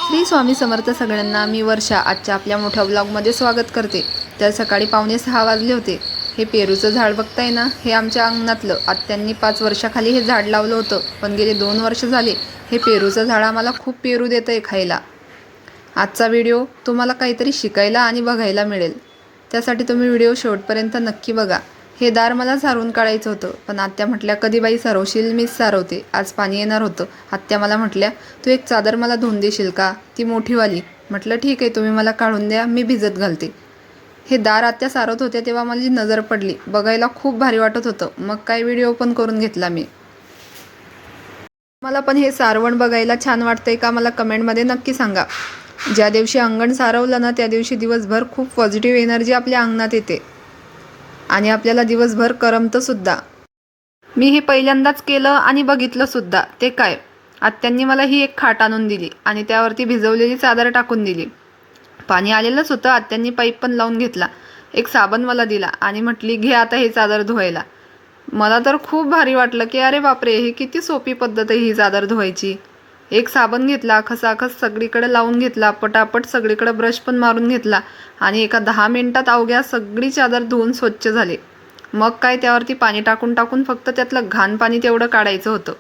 श्री स्वामी समर्थ सगळ्यांना। मी वर्षा आजच्या आपल्या मोठ्या ब्लॉगमध्ये स्वागत करते। तर सकाळी 5:45 वाजले होते। हे पेरूचं झाड बघताय ना, हे आमच्या अंगणातलं आत्यांनी 5 वर्षाखाली हे झाड लावलं होतं, पण गेले 2 वर्ष झाले हे पेरूचं झाड आम्हाला खूप पेरू देतंय खायला। आजचा व्हिडिओ तुम्हाला काहीतरी शिकायला आणि बघायला मिळेल, त्यासाठी तुम्ही व्हिडिओ शेवटपर्यंत नक्की बघा। हे दार मला सारवून काढायचं होतं, पण आत्या म्हटल्या कधी बाई सारवशील, मीच सारवते। आज पाणी येणार होतं। आत्या मला म्हटल्या तू एक चादर मला धुवून देशील का, ती मोठीवाली। म्हटलं ठीक आहे, तुम्ही मला काढून द्या, मी भिजत घालते। हे दार आत्या सारवत होत्या तेव्हा माझी नजर पडली, बघायला खूप भारी वाटत होतं। मग काय व्हिडिओ पण करून घेतला मी। मला पण हे सारवण बघायला छान वाटतंय का, मला कमेंटमध्ये नक्की सांगा। ज्या दिवशी अंगण सारवलं ना, त्या दिवशी दिवसभर खूप पॉझिटिव्ह एनर्जी आपल्या अंगणात येते आणि आपल्याला दिवसभर करमतं सुद्धा। मी हे पहिल्यांदाच केलं आणि बघितलं सुद्धा। ते काय, आत्यांनी मला ही एक खाट आणून दिली आणि त्यावरती भिजवलेली चादर टाकून दिली। पाणी आलेलंच होतं, आत्यांनी पाईप पण लावून घेतला। एक साबण मला दिला आणि म्हटली घे आता हे चादर धुवायला। मला तर खूप भारी वाटलं की अरे बापरे, ही किती सोपी पद्धत आहे ही चादर धुवायची। एक साबण घेतला, खसाखस सगळीकडे लावून घेतला, पटापट सगळीकडे ब्रश पण मारून घेतला आणि एका 10 मिनिटात अवघ्या सगळी चादर धुवून स्वच्छ झाली। मग काय, त्यावरती पाणी टाकून टाकून फक्त त्यातलं घाण पाणी तेवढं काढायचं होतं।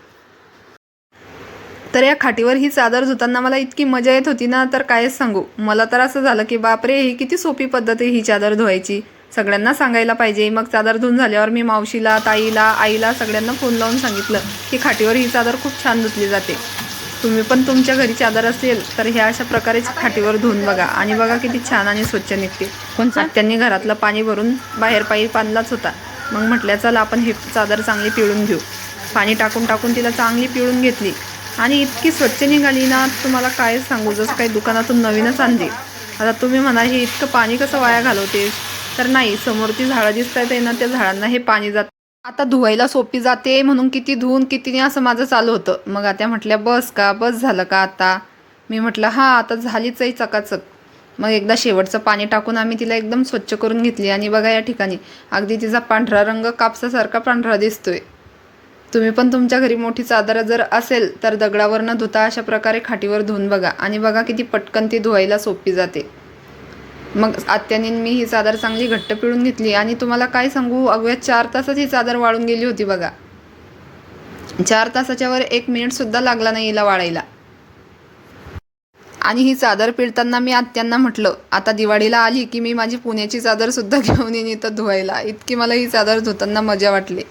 तर या खाटीवर ही चादर धुताना मला इतकी मजा येत होती ना, तर कायच सांगू। मला तर असं झालं की बापरे, ही किती सोपी पद्धत आहे ही चादर धुवायची, सगळ्यांना सांगायला पाहिजे। मग चादर धुवून झाल्यावर मी मावशीला, ताईला, आईला सगळ्यांना फोन लावून सांगितलं की खाटीवर ही चादर खूप छान धुतली जाते। तुम्ही पण तुमच्या घरी चादर असेल तर ह्या अशा प्रकारे खाटीवर धुवून बघा आणि बघा किती छान आणि स्वच्छ निघते। त्यांनी घरातलं पाणी भरून बाहेर पाईप आणलाच होता। मग म्हटल्या चला आपण ही चादर चांगली पिळून घेऊ। पाणी टाकून टाकून तिला चांगली पिळून घेतली आणि इतकी स्वच्छ निघाली ना, तुम्हाला काय सांगू, जसं काही दुकानातून नवीनच आणली। आता तुम्ही म्हणा हे इतकं पाणी कसं वाया घालवतेस, तर नाही, समोर ती झाडं दिसत आहेत ना, त्या झाडांना हे पाणी जातं, आता धुवायला सोपी जाते म्हणून किती धुवून किती नाही असं माझं चालू होतं। मग आता म्हटल्या बस का, बस झालं का आता। मी म्हटलं हां आता झालीच आहे चकाचक। मग एकदा शेवटचं पाणी टाकून आम्ही तिला एकदम स्वच्छ करून घेतली आणि बघा या ठिकाणी अगदी तिचा पांढरा रंग कापसासारखा पांढरा दिसतोय। तुम्ही पण तुमच्या घरी मोठी चादर जर असेल तर दगडावर न धुता अशा प्रकारे खाटीवर धुवून बघा आणि बघा किती पटकन ती धुवायला सोपी जाते। मग आत्याने मी ही चादर चांगली घट्ट पिळून घेतली आणि तुम्हाला काय सांगू, अवघ्या 4 तासात ही चादर वाळून गेली होती बघा। 4 तासाच्या वर 1 मिनिट सुद्धा लागला नाही हिला वाळायला। आणि ही चादर पिळताना मी आत्यांना म्हटलं आता दिवाळीला आली की मी माझी पुण्याची चादर सुद्धा घेऊन येईन इथं धुवायला, इतकी मला ही चादर धुताना मजा वाटली।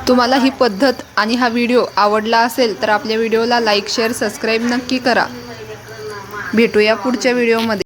तुम्हाला ही पद्धत आणि हा व्हिडिओ आवडला असेल तर आपल्या व्हिडिओला लाईक, शेअर, सबस्क्राईब नक्की करा। भेटूया पुढच्या व्हिडिओमध्ये।